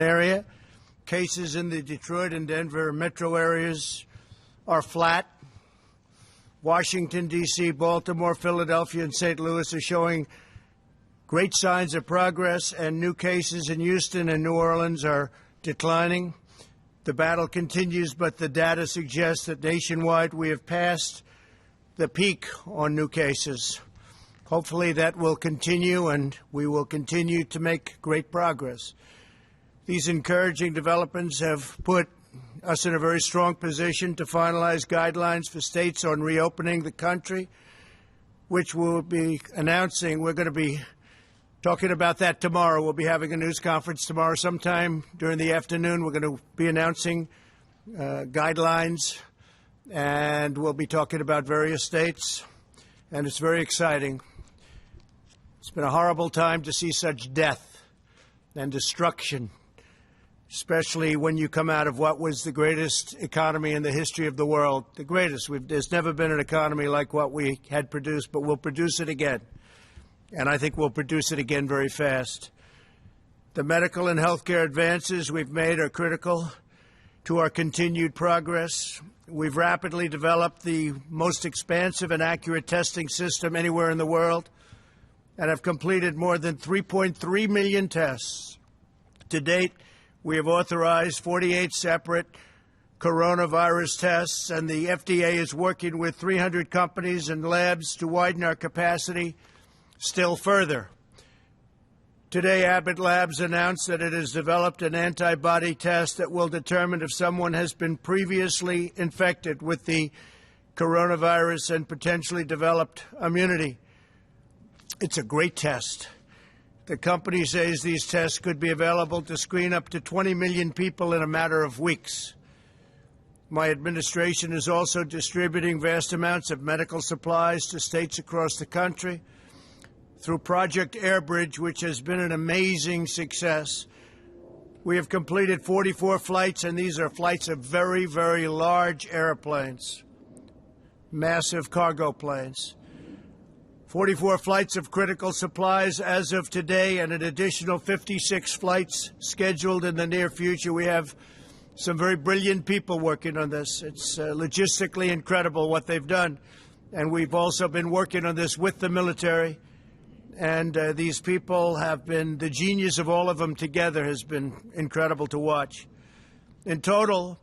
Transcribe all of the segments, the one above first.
area. Cases in the Detroit and Denver metro areas are flat. Washington, D.C., Baltimore, Philadelphia, and St. Louis are showing great signs of progress, and new cases in Houston and New Orleans are declining. The battle continues, but the data suggests that nationwide we have passed the peak on new cases. Hopefully that will continue, and we will continue to make great progress. These encouraging developments have put us in a very strong position to finalize guidelines for states on reopening the country, which we'll be announcing. We're going to be talking about that tomorrow. We'll be having a news conference tomorrow sometime during the afternoon. We're going to be announcing guidelines, and we'll be talking about various states, and it's very exciting. It's been a horrible time to see such death and destruction, especially when you come out of what was the greatest economy in the history of the world. The greatest. There's never been an economy like what we had produced, but we'll produce it again. And I think we'll produce it again very fast. The medical and healthcare advances we've made are critical to our continued progress. We've rapidly developed the most expansive and accurate testing system anywhere in the world and have completed more than 3.3 million tests. To date, we have authorized 48 separate coronavirus tests, and the FDA is working with 300 companies and labs to widen our capacity still further. Today, Abbott Labs announced that it has developed an antibody test that will determine if someone has been previously infected with the coronavirus and potentially developed immunity. It's a great test. The company says these tests could be available to screen up to 20 million people in a matter of weeks. My administration is also distributing vast amounts of medical supplies to states across the country through Project Airbridge, which has been an amazing success. We have completed 44 flights, and these are flights of very, very large airplanes, massive cargo planes. 44 flights of critical supplies as of today, and an additional 56 flights scheduled in the near future. We have some very brilliant people working on this. It's logistically incredible what they've done. And we've also been working on this with the military. And these people have been, the genius of all of them together has been incredible to watch. In total,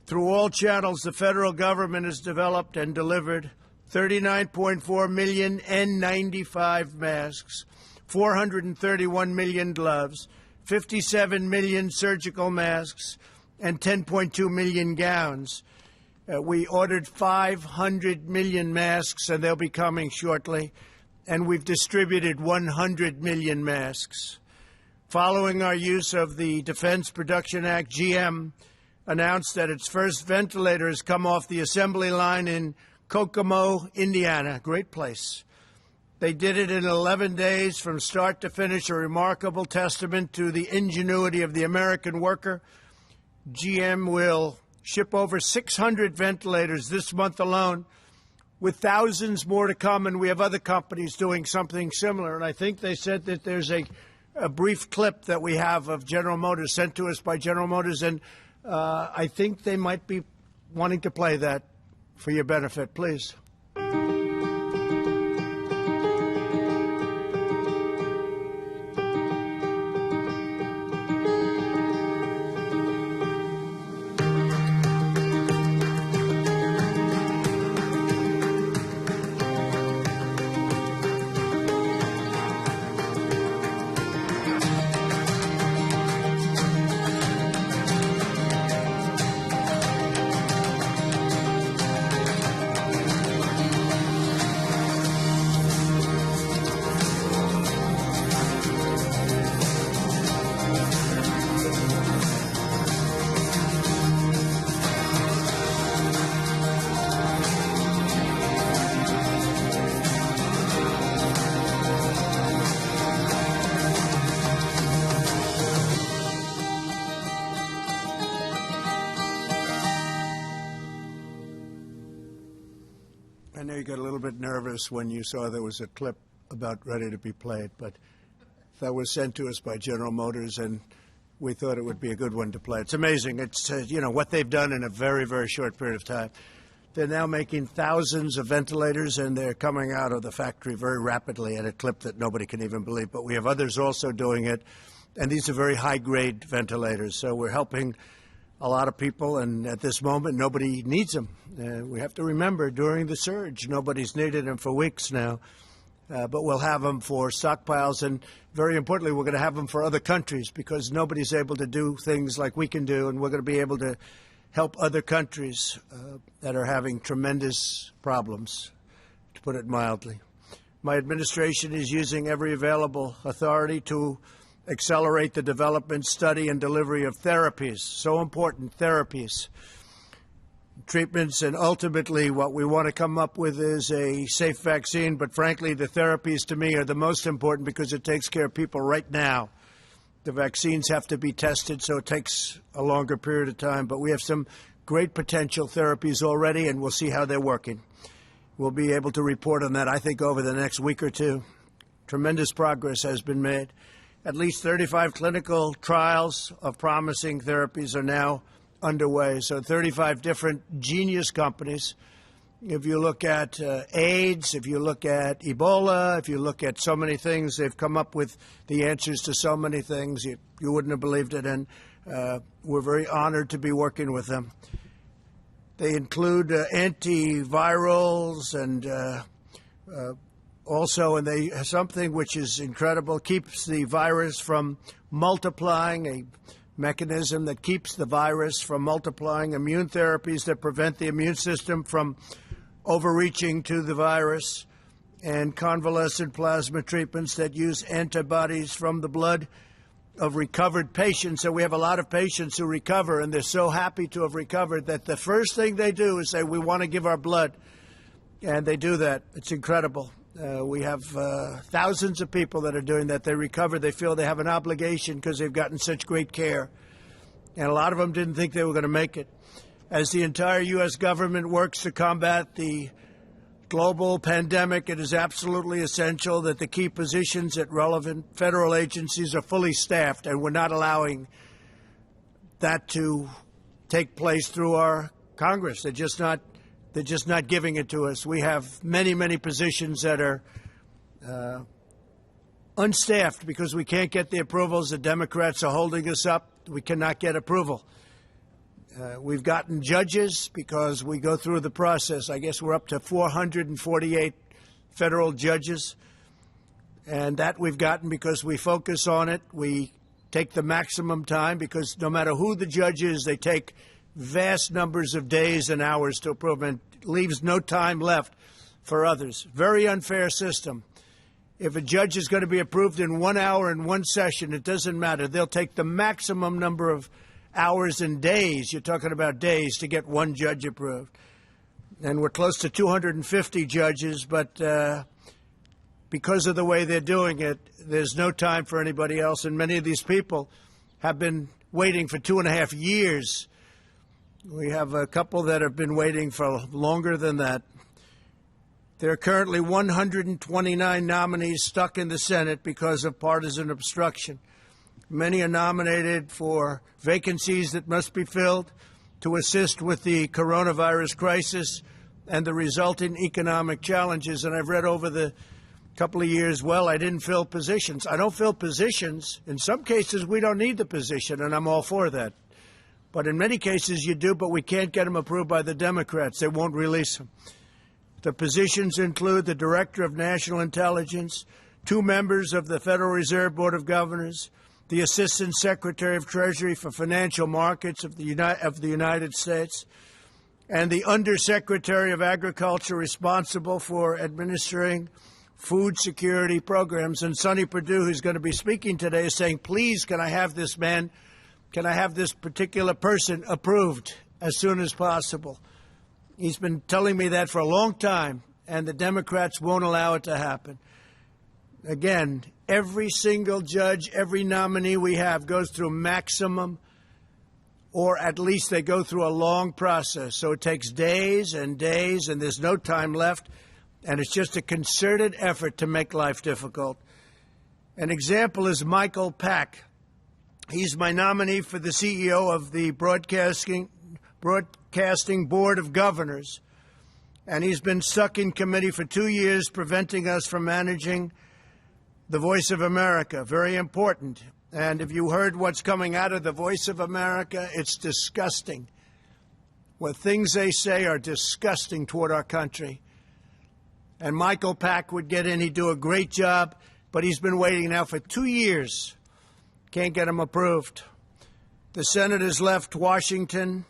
through all channels, the federal government has developed and delivered 39.4 million N95 masks, 431 million gloves, 57 million surgical masks, and 10.2 million gowns. We ordered 500 million masks, and they'll be coming shortly. And we've distributed 100 million masks. Following our use of the Defense Production Act, GM announced that its first ventilator has come off the assembly line in Kokomo, Indiana. Great place. They did it in 11 days from start to finish, a remarkable testament to the ingenuity of the American worker. GM will ship over 600 ventilators this month alone, with thousands more to come, and we have other companies doing something similar. And I think they said that there's a brief clip that we have of General Motors sent to us by General Motors, and I think they might be wanting to play that for your benefit. Please. I know you got a little bit nervous when you saw there was a clip about ready to be played, but that was sent to us by General Motors, and we thought it would be a good one to play. It's amazing. It's, what they've done in a very, very short period of time. They're now making thousands of ventilators, and they're coming out of the factory very rapidly at a clip that nobody can even believe. But we have others also doing it, and these are very high-grade ventilators. So we're helping a lot of people, and at this moment, nobody needs them. We have to remember, during the surge, nobody's needed them for weeks now. But we'll have them for stockpiles, and very importantly, we're going to have them for other countries because nobody's able to do things like we can do, and we're going to be able to help other countries that are having tremendous problems, to put it mildly. My administration is using every available authority to accelerate the development, study, and delivery of therapies, so important therapies, treatments, and ultimately what we want to come up with is a safe vaccine. But frankly, the therapies to me are the most important because it takes care of people right now. The vaccines have to be tested, so it takes a longer period of time. But we have some great potential therapies already, and we'll see how they're working. We'll be able to report on that, I think, over the next week or two. Tremendous progress has been made. At least 35 clinical trials of promising therapies are now underway. So 35 different genius companies. If you look at AIDS, if you look at Ebola, if you look at so many things, they've come up with the answers to so many things you wouldn't have believed it. And we're very honored to be working with them. They include antivirals and also, and they something which is incredible, keeps the virus from multiplying, a mechanism that keeps the virus from multiplying, immune therapies that prevent the immune system from overreaching to the virus, and convalescent plasma treatments that use antibodies from the blood of recovered patients. So we have a lot of patients who recover, and they're so happy to have recovered that the first thing they do is say, we want to give our blood. And they do that. It's incredible. We have thousands of people that are doing that. They recover. They feel they have an obligation because they've gotten such great care. And a lot of them didn't think they were going to make it. As the entire U.S. government works to combat the global pandemic, it is absolutely essential that the key positions at relevant federal agencies are fully staffed, and we're not allowing that to take place through our Congress. They're just not giving it to us. We have many, many positions that are unstaffed because we can't get the approvals. The Democrats are holding us up. We cannot get approval. We've gotten judges because we go through the process. I guess we're up to 448 federal judges, and that we've gotten because we focus on it. We take the maximum time because no matter who the judge is, they take vast numbers of days and hours to approve, and leaves no time left for others. Very unfair system. If a judge is going to be approved in 1 hour in one session, it doesn't matter. They'll take the maximum number of hours and days, you're talking about days, to get one judge approved. And we're close to 250 judges, but because of the way they're doing it, there's no time for anybody else. And many of these people have been waiting for 2.5 years. We have a couple that have been waiting for longer than that. There are currently 129 nominees stuck in the Senate because of partisan obstruction. Many are nominated for vacancies that must be filled to assist with the coronavirus crisis and the resulting economic challenges. And I've read over the couple of years, well, I didn't fill positions. I don't fill positions. In some cases, we don't need the position, and I'm all for that. But in many cases, you do, but we can't get them approved by the Democrats. They won't release them. The positions include the Director of National Intelligence, 2 members of the Federal Reserve Board of Governors, the Assistant Secretary of Treasury for Financial Markets of the United States, and the Undersecretary of Agriculture responsible for administering food security programs. And Sonny Perdue, who's going to be speaking today, is saying, please, can I have this man, can I have this particular person approved as soon as possible? He's been telling me that for a long time, and the Democrats won't allow it to happen. Again, every single judge, every nominee we have goes through maximum, or at least they go through a long process. So it takes days and days, and there's no time left. And it's just a concerted effort to make life difficult. An example is Michael Pack. He's my nominee for the CEO of the Broadcasting Board of Governors. And he's been stuck in committee for 2 years, preventing us from managing the Voice of America. Very important. And if you heard what's coming out of the Voice of America, it's disgusting. What things they say are disgusting toward our country. And Michael Pack would get in. He'd do a great job, but he's been waiting now for 2 years. Can't get him approved. The Senate has left Washington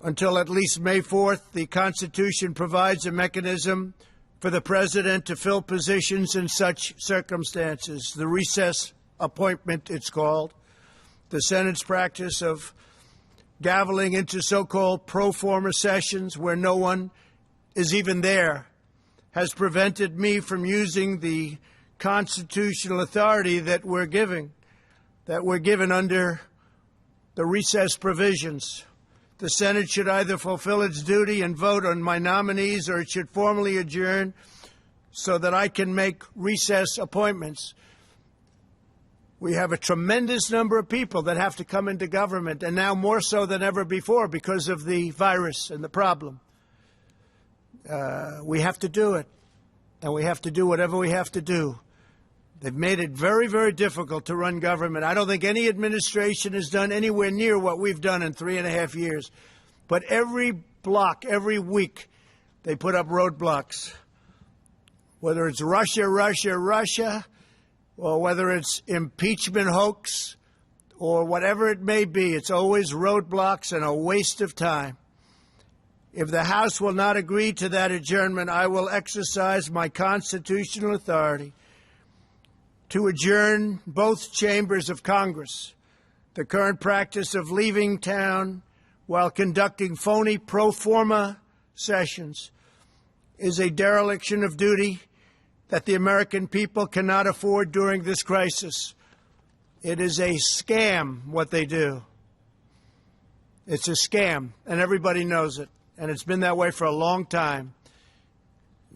until at least May 4th. The Constitution provides a mechanism for the president to fill positions in such circumstances. The recess appointment, it's called. The Senate's practice of gaveling into so-called pro forma sessions where no one is even there has prevented me from using the constitutional authority that we're given under the recess provisions. The Senate should either fulfill its duty and vote on my nominees, or it should formally adjourn so that I can make recess appointments. We have a tremendous number of people that have to come into government, and now more so than ever before because of the virus and the problem. We have to do it, and we have to do whatever we have to do. They've made it very, very difficult to run government. I don't think any administration has done anywhere near what we've done in 3.5 years. But every block, every week, they put up roadblocks. Whether it's Russia, or whether it's impeachment hoax, or whatever it may be, it's always roadblocks and a waste of time. If the House will not agree to that adjournment, I will exercise my constitutional authority to adjourn both chambers of Congress. The current practice of leaving town while conducting phony pro forma sessions is a dereliction of duty that the American people cannot afford during this crisis. It is a scam, what they do. It's a scam, and everybody knows it, and it's been that way for a long time.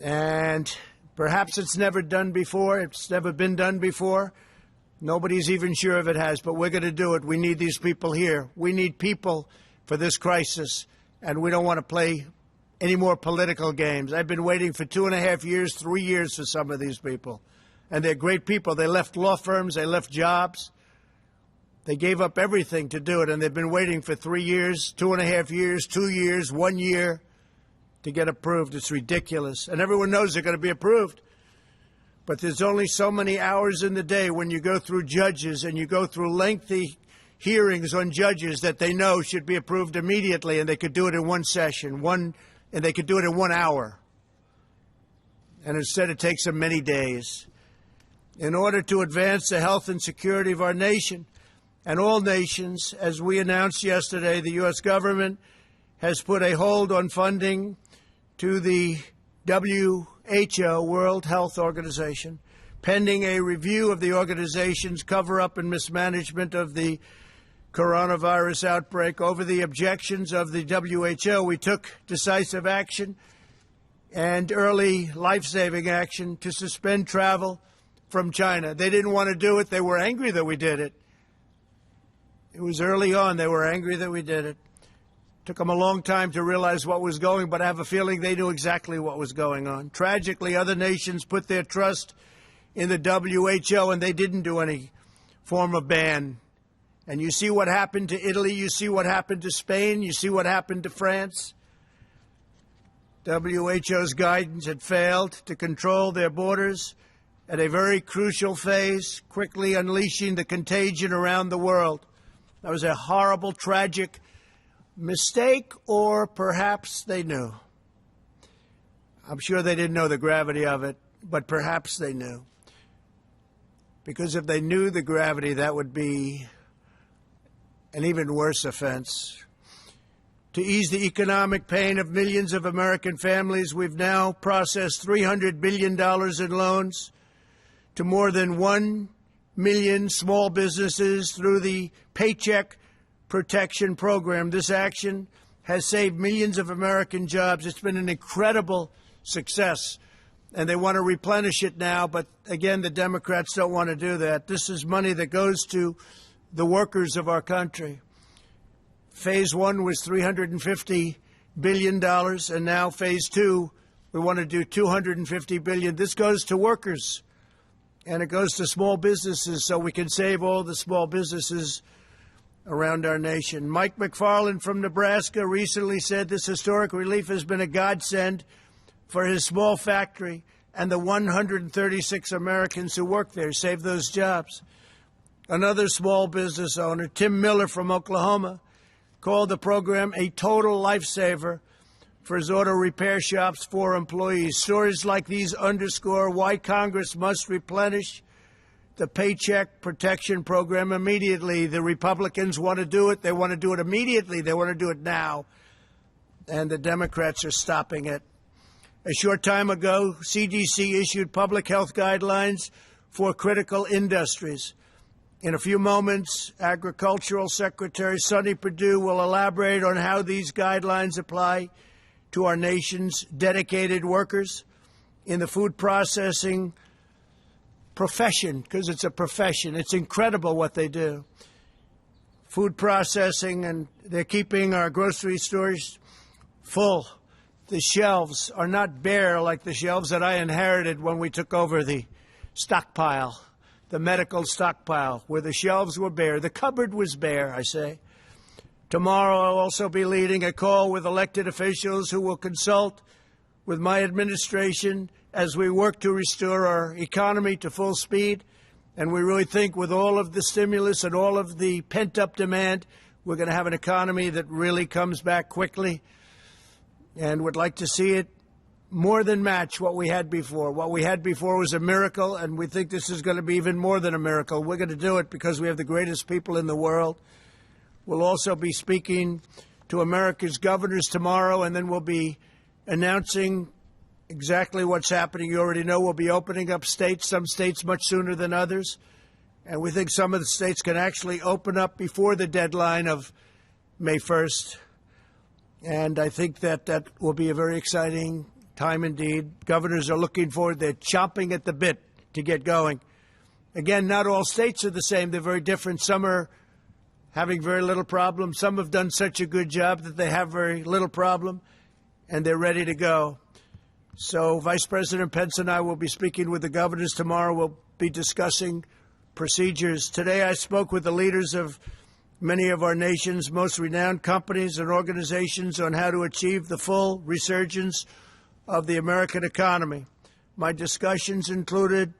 And perhaps it's never done before. It's never been done before. Nobody's even sure if it has, but we're going to do it. We need these people here. We need people for this crisis, and we don't want to play any more political games. I've been waiting for 2.5 years, 3 years for some of these people, and they're great people. They left law firms. They left jobs. They gave up everything to do it, and they've been waiting for 3 years, 2.5 years, 2 years, 1 year to get approved. It's ridiculous. And everyone knows they're going to be approved. But there's only so many hours in the day when you go through judges and you go through lengthy hearings on judges that they know should be approved immediately, and they could do it in one session, and they could do it in 1 hour. And instead it takes them many days. In order to advance the health and security of our nation and all nations, as we announced yesterday, the U.S. government has put a hold on funding to the WHO, World Health Organization, pending a review of the organization's cover-up and mismanagement of the coronavirus outbreak. Over the objections of the WHO, we took decisive action and early life-saving action to suspend travel from China. They didn't want to do it. They were angry that we did it. It was early on. They were angry that we did it. Took them a long time to realize what was going, but I have a feeling they knew exactly what was going on. Tragically, other nations put their trust in the WHO, and they didn't do any form of ban. And you see what happened to Italy. You see what happened to Spain. You see what happened to France. WHO's guidance had failed to control their borders at a very crucial phase, quickly unleashing the contagion around the world. That was a horrible, tragic mistake, or perhaps they knew. I'm sure they didn't know the gravity of it, but perhaps they knew. Because if they knew the gravity, that would be an even worse offense. To ease the economic pain of millions of American families, we've now processed $300 billion in loans to more than 1 million small businesses through the Paycheck Protection Program. This action has saved millions of American jobs. It's been an incredible success, and they want to replenish it now. But again, the Democrats don't want to do that. This is money that goes to the workers of our country. Phase one was $350 billion, and now phase two, we want to do $250 billion. This goes to workers, and it goes to small businesses, so we can save all the small businesses around our nation. Mike McFarland from Nebraska recently said this historic relief has been a godsend for his small factory and the 136 Americans who work there. Save those jobs. Another small business owner, Tim Miller from Oklahoma, called the program a total lifesaver for his auto repair shop's 4 employees. Stories like these underscore why Congress must replenish the Paycheck Protection Program immediately. The Republicans want to do it. They want to do it immediately. They want to do it now. And the Democrats are stopping it. A short time ago, CDC issued public health guidelines for critical industries. In a few moments, Agricultural Secretary Sonny Perdue will elaborate on how these guidelines apply to our nation's dedicated workers in the food processing profession, because it's a profession. It's incredible what they do. Food processing, and they're keeping our grocery stores full. The shelves are not bare like the shelves that I inherited when we took over the stockpile, the medical stockpile, where the shelves were bare. The cupboard was bare, I say. Tomorrow I'll also be leading a call with elected officials who will consult with my administration as we work to restore our economy to full speed. And we really think with all of the stimulus and all of the pent-up demand, we're going to have an economy that really comes back quickly, and would like to see it more than match what we had before. What we had before was a miracle, and we think this is going to be even more than a miracle. We're going to do it because we have the greatest people in the world. We'll also be speaking to America's governors tomorrow, and then we'll be announcing exactly what's happening. You already know we'll be opening up states, some states much sooner than others. And we think some of the states can actually open up before the deadline of May 1st. And I think that that will be a very exciting time indeed. Governors are looking forward. They're chomping at the bit to get going. Again, not all states are the same. They're very different. Some are having very little problem. Some have done such a good job that they have very little problem, and they're ready to go. So Vice President Pence and I will be speaking with the governors tomorrow. We'll be discussing procedures. Today I spoke with the leaders of many of our nation's most renowned companies and organizations on how to achieve the full resurgence of the American economy. My discussions included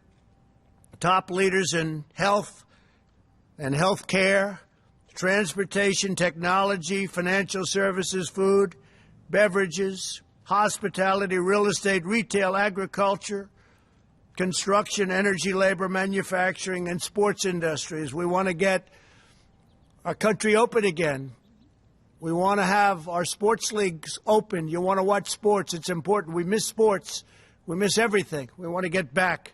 top leaders in health and health care, transportation, technology, financial services, food, beverages, hospitality, real estate, retail, agriculture, construction, energy, labor, manufacturing, and sports industries. We want to get our country open again. We want to have our sports leagues open. You want to watch sports. It's important. We miss sports. We miss everything. We want to get back.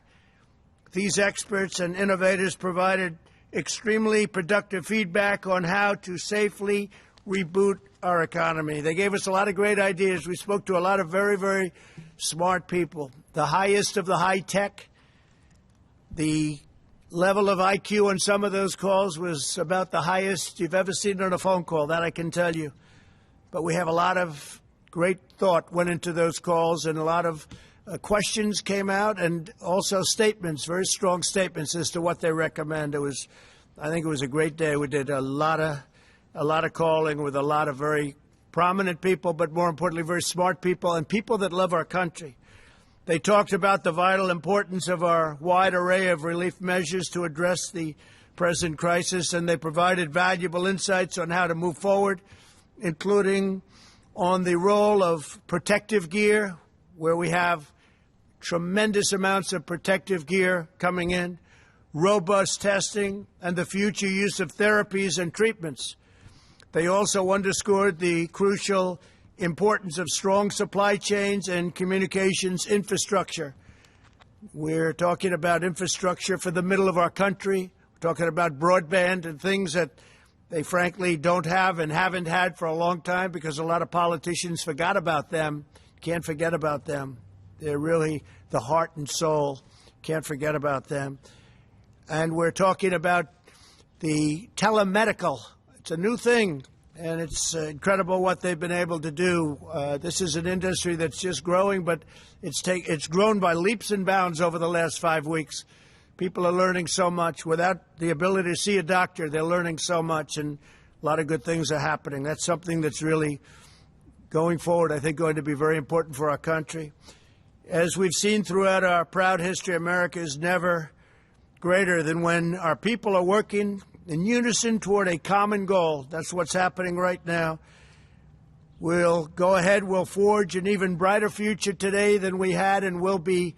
These experts and innovators provided extremely productive feedback on how to safely reboot our economy. They gave us a lot of great ideas. We spoke to a lot of very, very smart people. The highest of the high tech. The level of IQ on some of those calls was about the highest you've ever seen on a phone call, that I can tell you. But we have a lot of great thought went into those calls, and a lot of questions came out, and also statements, very strong statements as to what they recommend. I think it was a great day. We did a lot of calling with a lot of very prominent people, but more importantly, very smart people and people that love our country. They talked about the vital importance of our wide array of relief measures to address the present crisis, and they provided valuable insights on how to move forward, including on the role of protective gear, where we have tremendous amounts of protective gear coming in, robust testing, and the future use of therapies and treatments. They also underscored the crucial importance of strong supply chains and communications infrastructure. We're talking about infrastructure for the middle of our country. We're talking about broadband and things that they frankly don't have and haven't had for a long time because a lot of politicians forgot about them. Can't forget about them. They're really the heart and soul. Can't forget about them. And we're talking about the telemedical. It's a new thing, and it's incredible what they've been able to do. This is an industry that's just growing, but it's grown by leaps and bounds over the last 5 weeks. People are learning so much. Without the ability to see a doctor, they're learning so much, and a lot of good things are happening. That's something that's really, going forward, I think, going to be very important for our country. As we've seen throughout our proud history, America is never greater than when our people are working in unison toward a common goal. That's what's happening right now. We'll go ahead, we'll forge an even brighter future today than we had, and we'll be,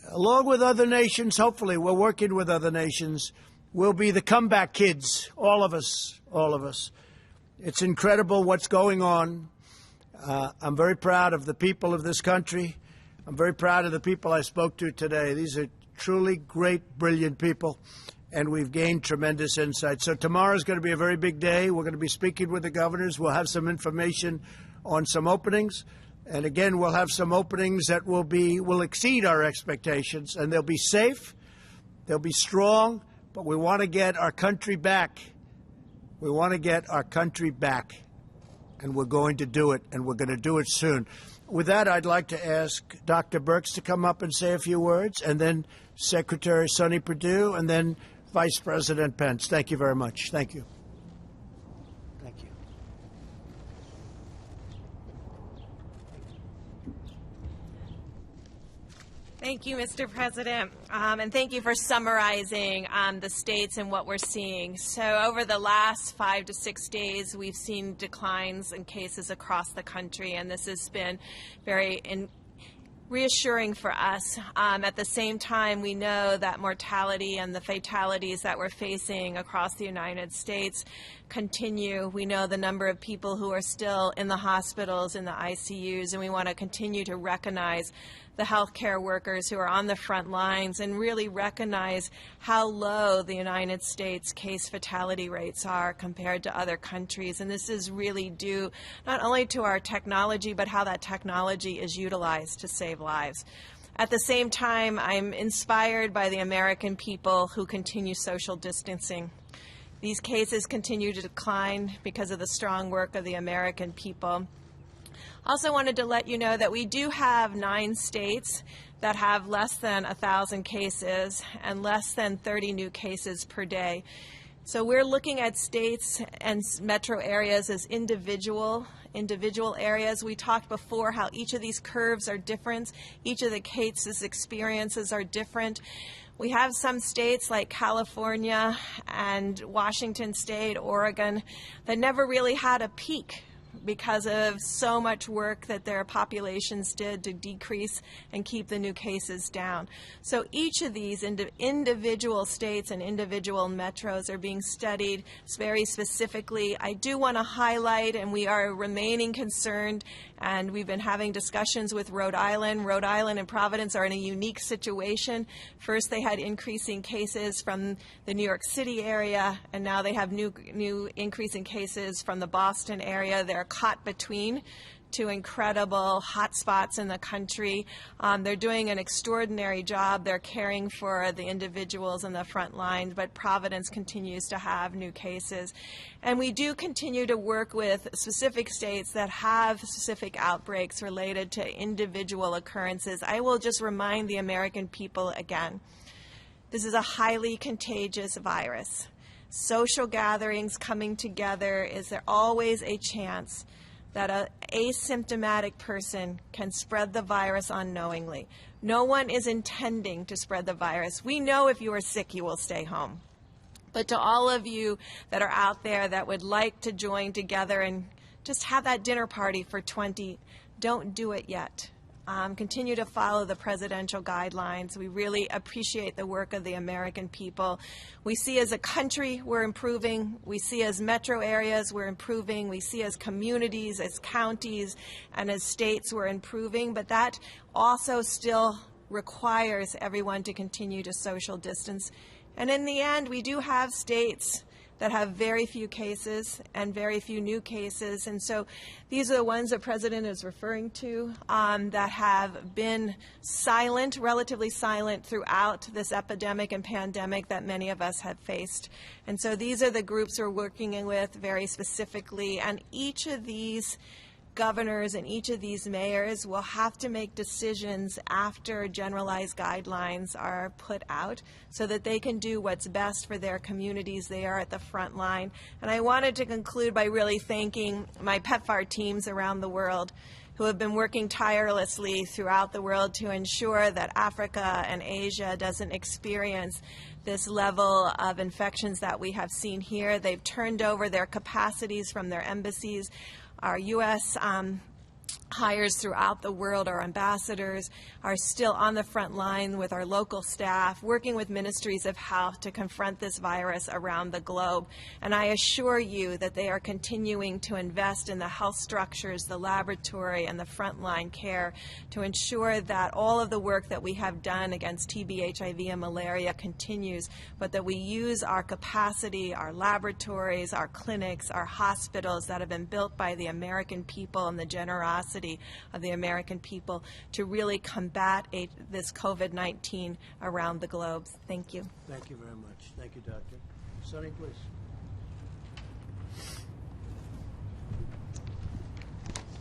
along with other nations, hopefully, we're working with other nations, we'll be the comeback kids, all of us, all of us. It's incredible what's going on. I'm very proud of the people of this country. I'm very proud of the people I spoke to today. These are truly great, brilliant people, and we've gained tremendous insight. So tomorrow is going to be a very big day. We're going to be speaking with the governors. We'll have some information on some openings. And again, we'll have some openings that will exceed our expectations, and they'll be safe, they'll be strong, but we want to get our country back. We want to get our country back, and we're going to do it, and we're going to do it soon. With that, I'd like to ask Dr. Birx to come up and say a few words, and then Secretary Sonny Perdue, and then Vice President Pence. Thank you very much. Thank you. Thank you. Thank you, Mr. President, and thank you for summarizing the states and what we're seeing. So over the last 5 to 6 days, we've seen declines in cases across the country, and this has been very reassuring for us. At the same time, we know that mortality and the fatalities that we're facing across the United States continue. We know the number of people who are still in the hospitals, in the ICUs, and we want to continue to recognize the healthcare workers who are on the front lines and really recognize how low the United States case fatality rates are compared to other countries. And this is really due not only to our technology, but how that technology is utilized to save lives. At the same time, I'm inspired by the American people who continue social distancing. These cases continue to decline because of the strong work of the American people. Also wanted to let you know that we do have 9 states that have less than 1,000 cases and less than 30 new cases per day. So we're looking at states and metro areas as individual areas. We talked before how each of these curves are different. Each of the cases' experiences are different. We have some states like California and Washington State, Oregon, that never really had a peak because of so much work that their populations did to decrease and keep the new cases down. So each of these individual states and individual metros are being studied very specifically. I do want to highlight, and we are remaining concerned, and we've been having discussions with Rhode Island. Rhode Island and Providence are in a unique situation. First, they had increasing cases from the New York City area, and now they have new increasing cases from the Boston area. They're caught between 2 incredible hot spots in the country. They're doing an extraordinary job. They're caring for the individuals in the front lines, but Providence continues to have new cases. And we do continue to work with specific states that have specific outbreaks related to individual occurrences. I will just remind the American people again, this is a highly contagious virus. Social gatherings, coming together, is there always a chance that an asymptomatic person can spread the virus unknowingly. No one is intending to spread the virus. We know if you are sick, you will stay home. But to all of you that are out there that would like to join together and just have that dinner party for 20, don't do it yet. Continue to follow the presidential guidelines. We really appreciate the work of the American people. We see as a country we're improving. We see as metro areas we're improving. We see as communities, as counties, and as states we're improving. But that also still requires everyone to continue to social distance. And in the end, we do have states that have very few cases and very few new cases. And so these are the ones the President is referring to that have been silent, relatively silent throughout this epidemic and pandemic that many of us have faced. And so these are the groups we're working with very specifically, and each of these governors and each of these mayors will have to make decisions after generalized guidelines are put out so that they can do what's best for their communities. They are at the front line. And I wanted to conclude by really thanking my PEPFAR teams around the world who have been working tirelessly throughout the world to ensure that Africa and Asia doesn't experience this level of infections that we have seen here. They've turned over their capacities from their embassies. Our U.S. hires throughout the world, our ambassadors, are still on the front line with our local staff, working with ministries of health to confront this virus around the globe. And I assure you that they are continuing to invest in the health structures, the laboratory, and the frontline care to ensure that all of the work that we have done against TB, HIV, and malaria continues, but that we use our capacity, our laboratories, our clinics, our hospitals that have been built by the American people and the generosity of the American people to really combat this COVID-19 around the globe. Thank you. Thank you very much. Thank you, Doctor. Sonny, please.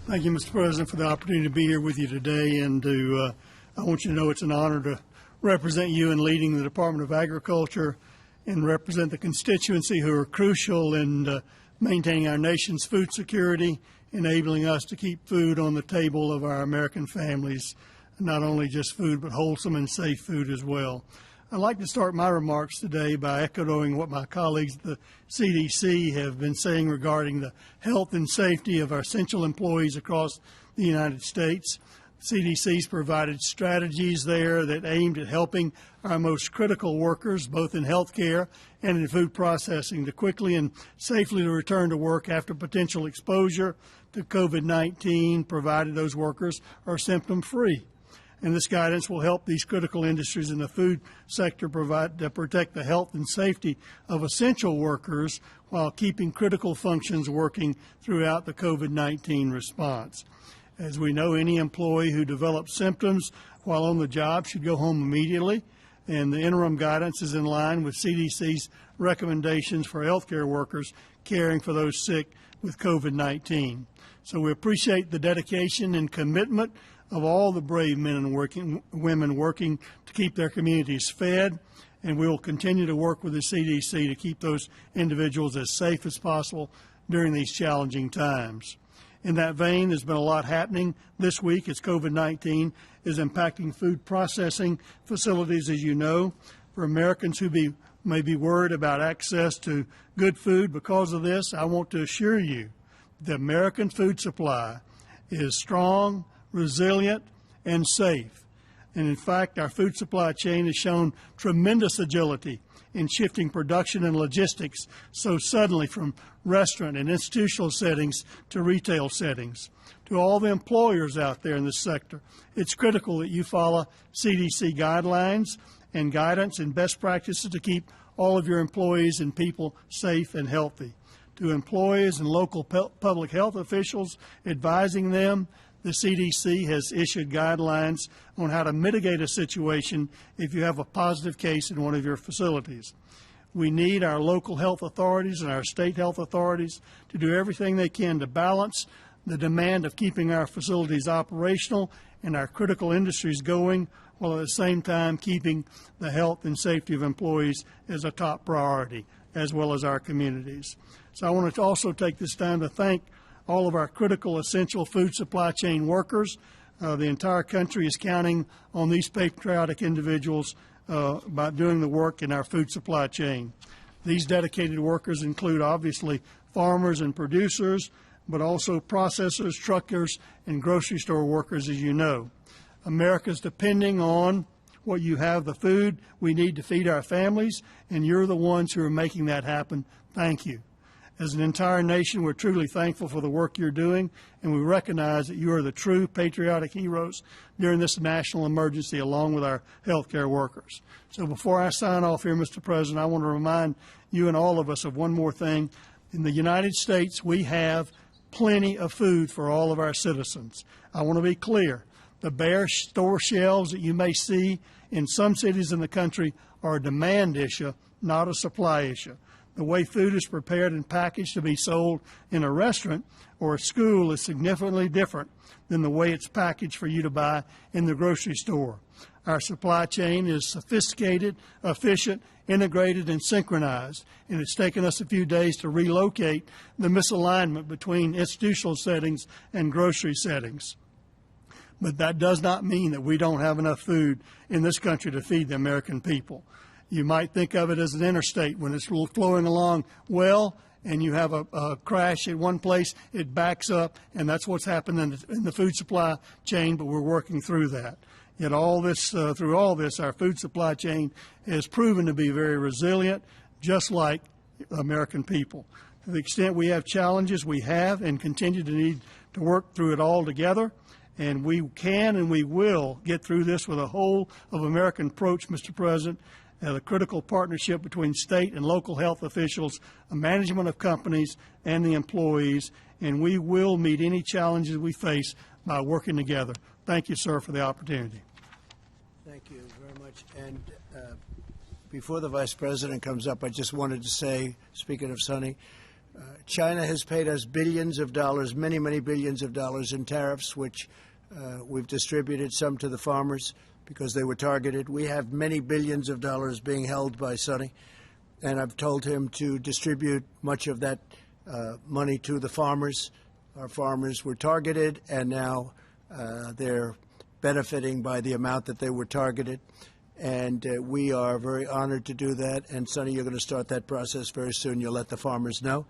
Thank you, Mr. President, for the opportunity to be here with you today. And I want you to know it's an honor to represent you in leading the Department of Agriculture and represent the constituency who are crucial in maintaining our nation's food security, enabling us to keep food on the table of our American families, not only just food, but wholesome and safe food as well. I'd like to start my remarks today by echoing what my colleagues at the CDC have been saying regarding the health and safety of our essential employees across the United States. CDC's provided strategies there that aimed at helping our most critical workers, both in healthcare and in food processing, to quickly and safely return to work after potential exposure to COVID-19, provided those workers are symptom-free. And this guidance will help these critical industries in the food sector protect the health and safety of essential workers while keeping critical functions working throughout the COVID-19 response. As we know, any employee who develops symptoms while on the job should go home immediately, and the interim guidance is in line with CDC's recommendations for healthcare workers caring for those sick with COVID-19. So we appreciate the dedication and commitment of all the brave men and women working to keep their communities fed, and we will continue to work with the CDC to keep those individuals as safe as possible during these challenging times. In that vein, there's been a lot happening this week as COVID-19 is impacting food processing facilities, as you know. For Americans who may be worried about access to good food because of this, I want to assure you the American food supply is strong, resilient, and safe. And in fact, our food supply chain has shown tremendous agility in shifting production and logistics so suddenly from restaurant and institutional settings to retail settings. To all the employers out there in this sector, it's critical that you follow CDC guidelines and guidance and best practices to keep all of your employees and people safe and healthy. To employees and local public health officials advising them, the CDC has issued guidelines on how to mitigate a situation if you have a positive case in one of your facilities. We need our local health authorities and our state health authorities to do everything they can to balance the demand of keeping our facilities operational and our critical industries going, while at the same time keeping the health and safety of employees as a top priority, as well as our communities. So I want to also take this time to thank all of our critical essential food supply chain workers. The entire country is counting on these patriotic individuals by doing the work in our food supply chain. These dedicated workers include obviously farmers and producers, but also processors, truckers, and grocery store workers, as you know. America's depending on what you have, the food we need to feed our families, and you're the ones who are making that happen. Thank you. As an entire nation, we're truly thankful for the work you're doing, and we recognize that you are the true patriotic heroes during this national emergency, along with our healthcare workers. So before I sign off here, Mr. President, I want to remind you and all of us of one more thing. In the United States, we have plenty of food for all of our citizens. I want to be clear. The bare store shelves that you may see in some cities in the country are a demand issue, not a supply issue. The way food is prepared and packaged to be sold in a restaurant or a school is significantly different than the way it's packaged for you to buy in the grocery store. Our supply chain is sophisticated, efficient, integrated, and synchronized, and it's taken us a few days to relocate the misalignment between institutional settings and grocery settings. But that does not mean that we don't have enough food in this country to feed the American people. You might think of it as an interstate when it's flowing along well, and you have a crash at one place, it backs up, and that's what's happened in the food supply chain, but we're working through that. Yet through all this, our food supply chain has proven to be very resilient, just like American people. To the extent we have challenges, we have and continue to need to work through it all together. And we can and we will get through this with a whole of American approach, Mr. President, and a critical partnership between state and local health officials, the management of companies, and the employees. And we will meet any challenges we face by working together. Thank you, sir, for the opportunity. Thank you very much. And before the Vice President comes up, I just wanted to say, speaking of Sonny, China has paid us billions of dollars, many, many billions of dollars in tariffs, which we've distributed some to the farmers because they were targeted. We have many billions of dollars being held by Sonny, and I've told him to distribute much of that money to the farmers. Our farmers were targeted, and now they're benefiting by the amount that they were targeted. And we are very honored to do that. And, Sonny, you're going to start that process very soon. You'll let the farmers know.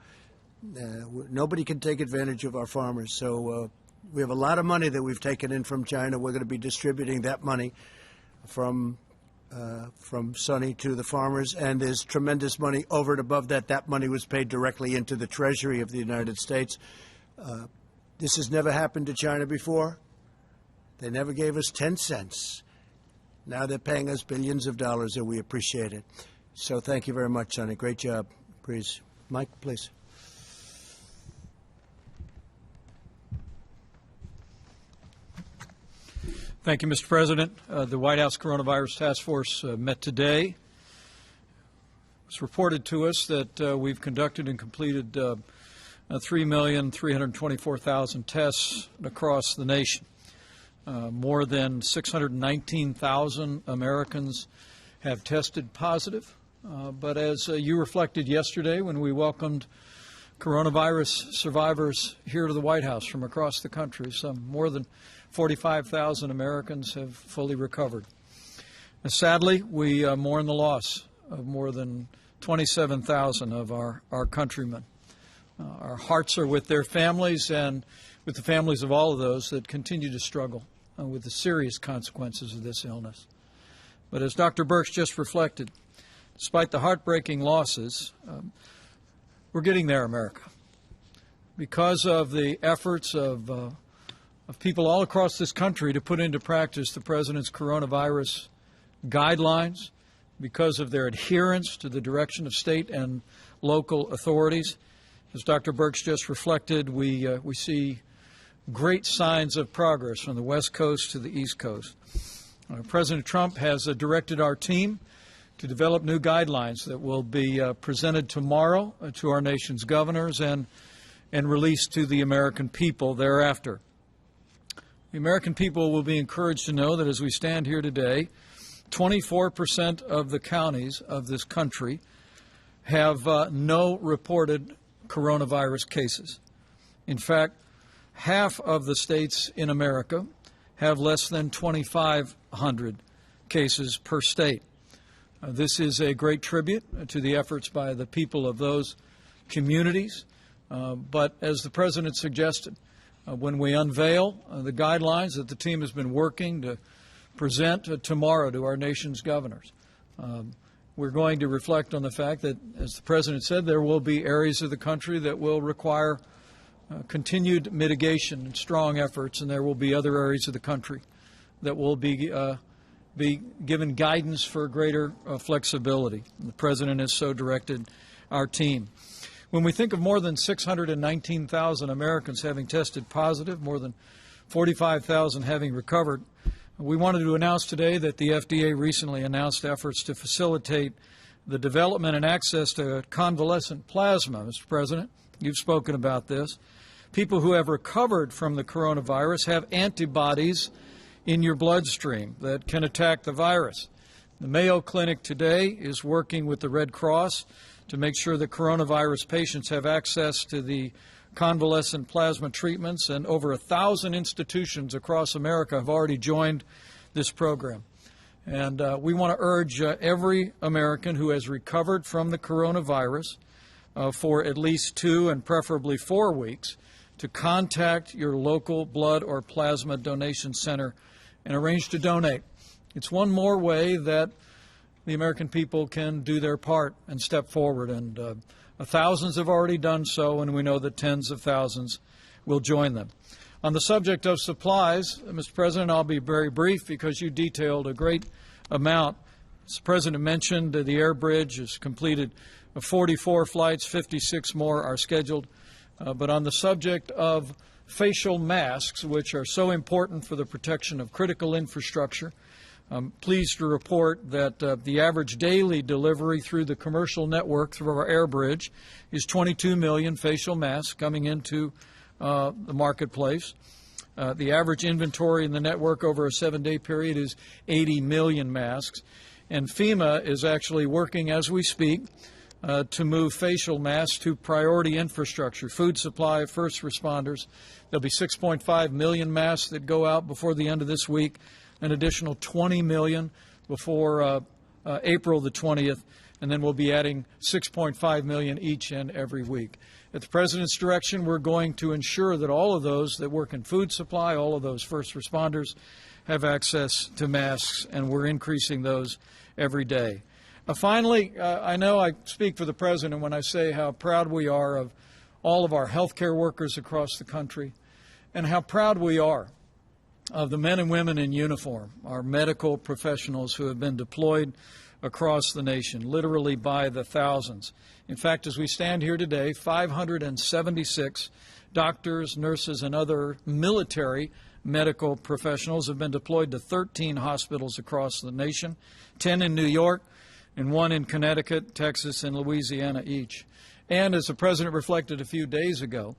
Nobody can take advantage of our farmers. So we have a lot of money that we've taken in from China. We're going to be distributing that money from Sonny to the farmers. And there's tremendous money over and above that. That money was paid directly into the Treasury of the United States. This has never happened to China before. They never gave us 10 cents. Now they're paying us billions of dollars, and we appreciate it. So thank you very much, Sonny. Great job. Please. Mike, please. Thank you, Mr. President. The White House Coronavirus Task Force met today. It was reported to us that we've conducted and completed 3,324,000 tests across the nation. More than 619,000 Americans have tested positive. But as you reflected yesterday when we welcomed coronavirus survivors here to the White House from across the country, some more than 45,000 Americans have fully recovered. And sadly, we mourn the loss of more than 27,000 of our countrymen. Our hearts are with their families and with the families of all of those that continue to struggle with the serious consequences of this illness. But as Dr. Birx just reflected, despite the heartbreaking losses, we're getting there, America. Because of the efforts of people all across this country to put into practice the President's coronavirus guidelines, because of their adherence to the direction of state and local authorities, as Dr. Birx just reflected, we see great signs of progress from the West Coast to the East Coast. President Trump has directed our team to develop new guidelines that will be presented tomorrow to our nation's governors and released to the American people thereafter. The American people will be encouraged to know that as we stand here today, 24% of the counties of this country have no reported coronavirus cases. In fact, half of the states in America have less than 2,500 cases per state. This is a great tribute to the efforts by the people of those communities. But as the President suggested, when we unveil the guidelines that the team has been working to present tomorrow to our nation's governors, we're going to reflect on the fact that, as the President said, there will be areas of the country that will require continued mitigation and strong efforts, and there will be other areas of the country that will be given guidance for greater flexibility. And the President has so directed our team. When we think of more than 619,000 Americans having tested positive, more than 45,000 having recovered, we wanted to announce today that the FDA recently announced efforts to facilitate the development and access to convalescent plasma. Mr. President, you've spoken about this. People who have recovered from the coronavirus have antibodies in your bloodstream that can attack the virus. The Mayo Clinic today is working with the Red Cross to make sure that coronavirus patients have access to the convalescent plasma treatments, and over 1,000 institutions across America have already joined this program. And we want to urge every American who has recovered from the coronavirus for at least 2 and preferably 4 weeks to contact your local blood or plasma donation center and arrange to donate. It's one more way that the American people can do their part and step forward, and thousands have already done so, and we know that tens of thousands will join them. On the subject of supplies, Mr. President, I'll be very brief because you detailed a great amount. As the President mentioned, the air bridge has completed 44 flights, 56 more are scheduled. But on the subject of facial masks, which are so important for the protection of critical infrastructure, I'm pleased to report that the average daily delivery through the commercial network through our air bridge is 22 million facial masks coming into the marketplace. The average inventory in the network over a 7-day period is 80 million masks. And FEMA is actually working as we speak to move facial masks to priority infrastructure, food supply, first responders. There'll be 6.5 million masks that go out before the end of this week, an additional 20 million before April the 20th, and then we'll be adding 6.5 million each and every week. At the President's direction, we're going to ensure that all of those that work in food supply, all of those first responders, have access to masks, and we're increasing those every day. Finally, I know I speak for the President when I say how proud we are of all of our healthcare workers across the country, and how proud we are of the men and women in uniform, our medical professionals who have been deployed across the nation, literally by the thousands. In fact, as we stand here today, 576 doctors, nurses, and other military medical professionals have been deployed to 13 hospitals across the nation, 10 in New York, and 1 in Connecticut, Texas, and Louisiana each. And as the President reflected a few days ago,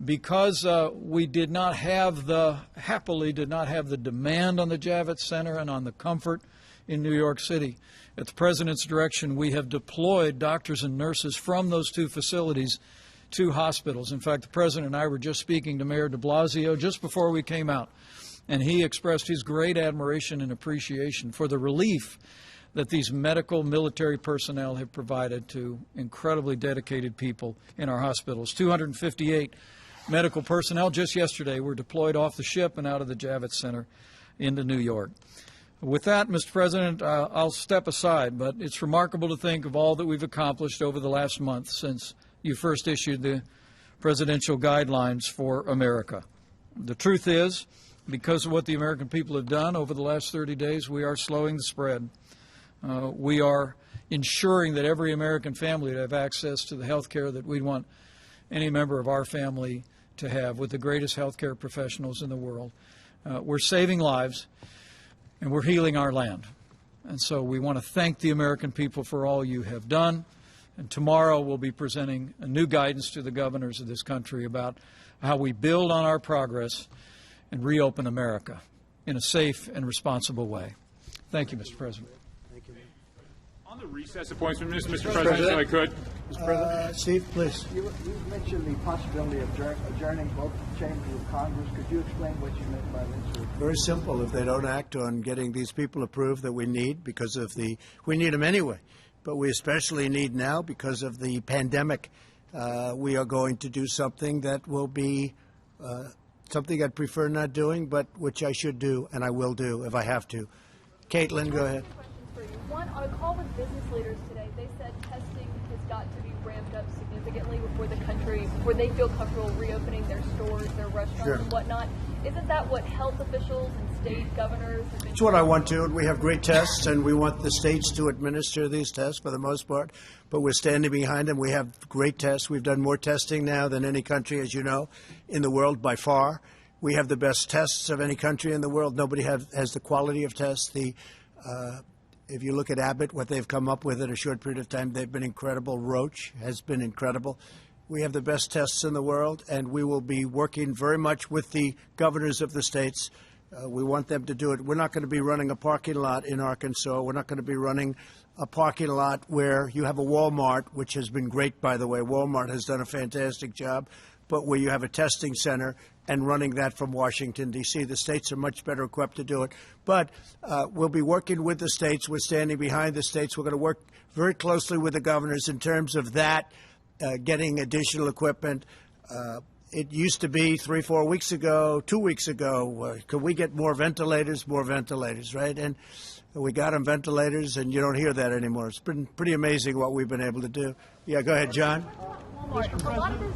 because we happily did not have the demand on the Javits Center and on the comfort in New York City, at the President's direction, we have deployed doctors and nurses from those 2 facilities to hospitals. In fact, the President and I were just speaking to Mayor de Blasio just before we came out, and he expressed his great admiration and appreciation for the relief that these medical military personnel have provided to incredibly dedicated people in our hospitals. 258 medical personnel just yesterday were deployed off the ship and out of the Javits Center into New York. With that, Mr. President, I'll step aside, but it's remarkable to think of all that we've accomplished over the last month since you first issued the presidential guidelines for America. The truth is, because of what the American people have done over the last 30 days, we are slowing the spread. We are ensuring that every American family would have access to the health care that we want any member of our family to have, with the greatest health care professionals in the world. We're saving lives, and we're healing our land. And so we want to thank the American people for all you have done. And tomorrow we'll be presenting a new guidance to the governors of this country about how we build on our progress and reopen America in a safe and responsible way. Thank you, Mr. President. On the recess appointment, Mr. President, if I could. Mr. President. Steve, please. You mentioned the possibility of adjourning both chambers of Congress. Could you explain what you meant by this? Very simple. If they don't act on getting these people approved that we need, because of we need them anyway, but we especially need now because of the pandemic, we are going to do something that will be something I'd prefer not doing, but which I should do, and I will do if I have to. Caitlin, go ahead. One, on a call with business leaders country where they feel comfortable reopening their stores, their restaurants, Sure. and whatnot. Isn't that what health officials and state governors have been? It's what I want to. We have great tests, and we want the states to administer these tests for the most part, but we're standing behind them. We have great tests. We've done more testing now than any country, as you know, in the world by far. We have the best tests of any country in the world. Nobody has the quality of tests. If you look at Abbott, what they've come up with in a short period of time, they've been incredible. Roche has been incredible. We have the best tests in the world, and we will be working very much with the governors of the states. We want them to do it. We're not going to be running a parking lot in Arkansas. We're not going to be running a parking lot where you have a Walmart, which has been great, by the way. Walmart has done a fantastic job, but where you have a testing center and running that from Washington, D.C. The states are much better equipped to do it. But we'll be working with the states. We're standing behind the states. We're going to work very closely with the governors in terms of that, getting additional equipment. It used to be 3-4 weeks ago, 2 weeks ago, could we get more ventilators, right? And we got them ventilators, and you don't hear that anymore. It's been pretty amazing what we've been able to do. Yeah, go ahead, John. A lot of those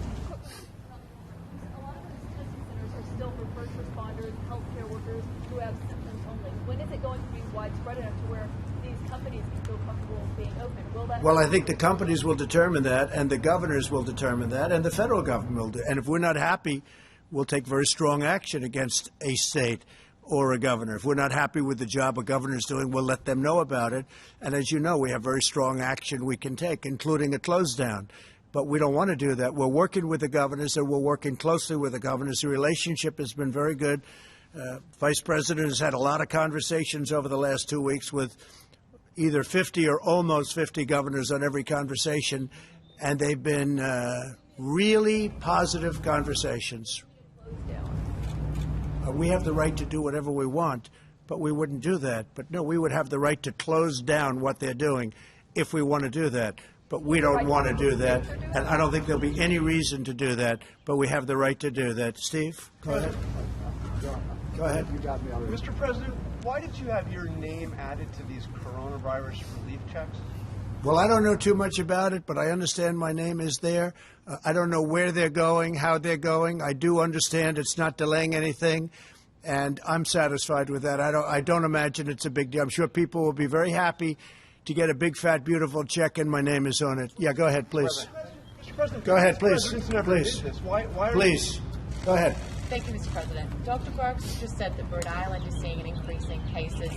testing centers are still for first responders, healthcare workers who have symptoms only. When is it going to be widespread enough to where these companies can feel comfortable being open? Will that? Well, I think the companies will determine that, and the governors will determine that, and the federal government will do. And if we're not happy, we'll take very strong action against a state or a governor. If we're not happy with the job a governor's doing, we'll let them know about it. And as you know, we have very strong action we can take, including a close down. But we don't want to do that. We're working with the governors, and we're working closely with the governors. The relationship has been very good. Vice President has had a lot of conversations over the last 2 weeks with either 50 or almost 50 governors on every conversation, and they've been really positive conversations. We have the right to do whatever we want, but we wouldn't do that. But no, we would have the right to close down what they're doing if we want to do that. But we don't want to do that, and I don't think there'll be any reason to do that, but we have the right to do that. Steve, go ahead. Go ahead. You got me already. Mr. President, why did you have your name added to these coronavirus relief checks? Well, I don't know too much about it, but I understand my name is there. I don't know where they're going, how they're going. I do understand it's not delaying anything, and I'm satisfied with that. I don't imagine it's a big deal. I'm sure people will be very happy to get a big, fat, beautiful check, and my name is on it. Yeah, go ahead, please. Mr. President, Go ahead, please. Please. Why are Please. Go ahead. Thank you, Mr. President. Dr. Brooks just said that Rhode Island is seeing an increase in cases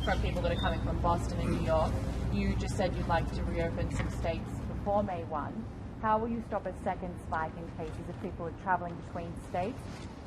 from people that are coming from Boston and New York. You just said you'd like to reopen some states before May 1. How will you stop a second spike in cases if people are traveling between states?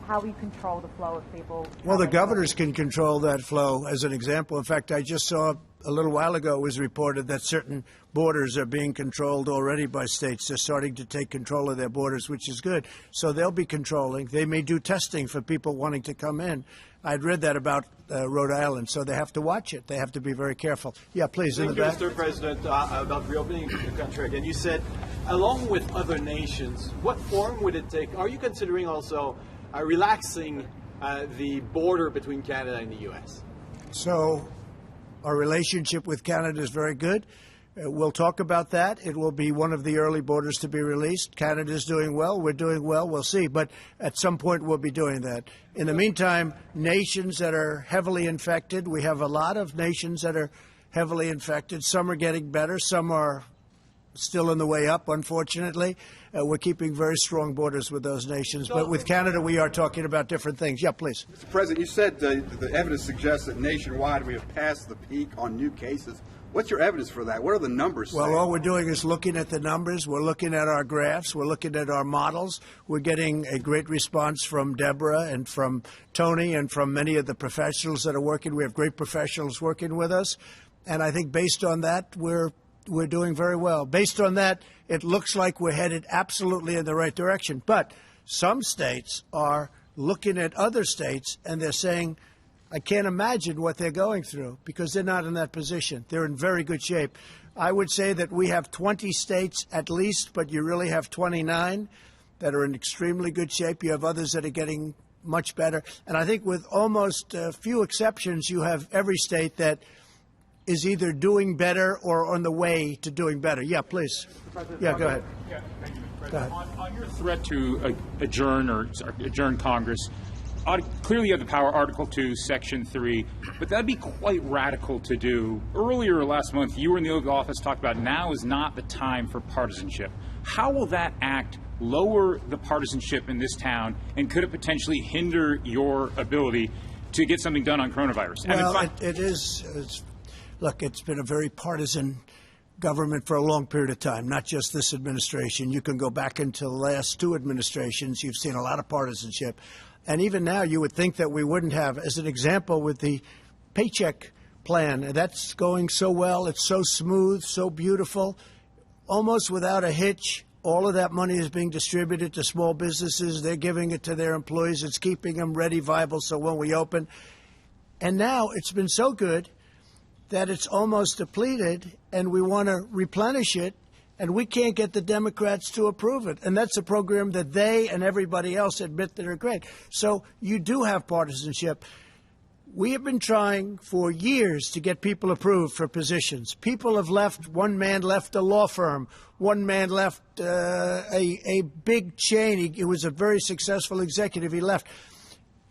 How will you control the flow of people? Well, the governors can control that flow, as an example. In fact, I just saw a little while ago it was reported that certain borders are being controlled already by states. They're starting to take control of their borders, which is good. So they'll be controlling. They may do testing for people wanting to come in. I'd read that about Rhode Island, so they have to watch it. They have to be very careful. Yeah, please, in the back. Mr. President, about reopening the country again. You said, along with other nations, what form would it take? Are you considering also relaxing the border between Canada and the U.S.? So our relationship with Canada is very good. We'll talk about that. It will be one of the early borders to be released. Canada's doing well. We're doing well. We'll see. But at some point, we'll be doing that. In the meantime, nations that are heavily infected, we have a lot of nations that are heavily infected. Some are getting better. Some are still on the way up, unfortunately. We're keeping very strong borders with those nations. But with Canada, we are talking about different things. Yeah, please. Mr. President, you said the evidence suggests that nationwide we have passed the peak on new cases. What's your evidence for that? What are the numbers? Well, all we're doing is looking at the numbers. We're looking at our graphs. We're looking at our models. We're getting a great response from Deborah and from Tony and from many of the professionals that are working. We have great professionals working with us. And I think based on that, we're doing very well. Based on that, it looks like we're headed absolutely in the right direction. But some states are looking at other states and they're saying, I can't imagine what they're going through because they're not in that position. They're in very good shape. I would say that we have 20 states at least, but you really have 29 that are in extremely good shape. You have others that are getting much better. And I think with almost few exceptions, you have every state that is either doing better or on the way to doing better. Yeah, please. Yeah, go ahead. Yeah, thank you. On your threat to adjourn Congress, clearly you have the power, Article 2, Section 3, but that'd be quite radical to do. Earlier last month, you were in the Oval Office, talked about now is not the time for partisanship. How will that act lower the partisanship in this town, and could it potentially hinder your ability to get something done on coronavirus? Well, look, it's been a very partisan government for a long period of time, not just this administration. You can go back into the last two administrations. You've seen a lot of partisanship. And even now, you would think that we wouldn't have. As an example, with the paycheck plan, that's going so well. It's so smooth, so beautiful, almost without a hitch. All of that money is being distributed to small businesses. They're giving it to their employees. It's keeping them ready, viable, so when we open. And now it's been so good that it's almost depleted, and we want to replenish it. And we can't get the Democrats to approve it. And that's a program that they and everybody else admit that are great. So you do have partisanship. We have been trying for years to get people approved for positions. People have left. One man left a law firm. One man left a big chain. He was a very successful executive. He left.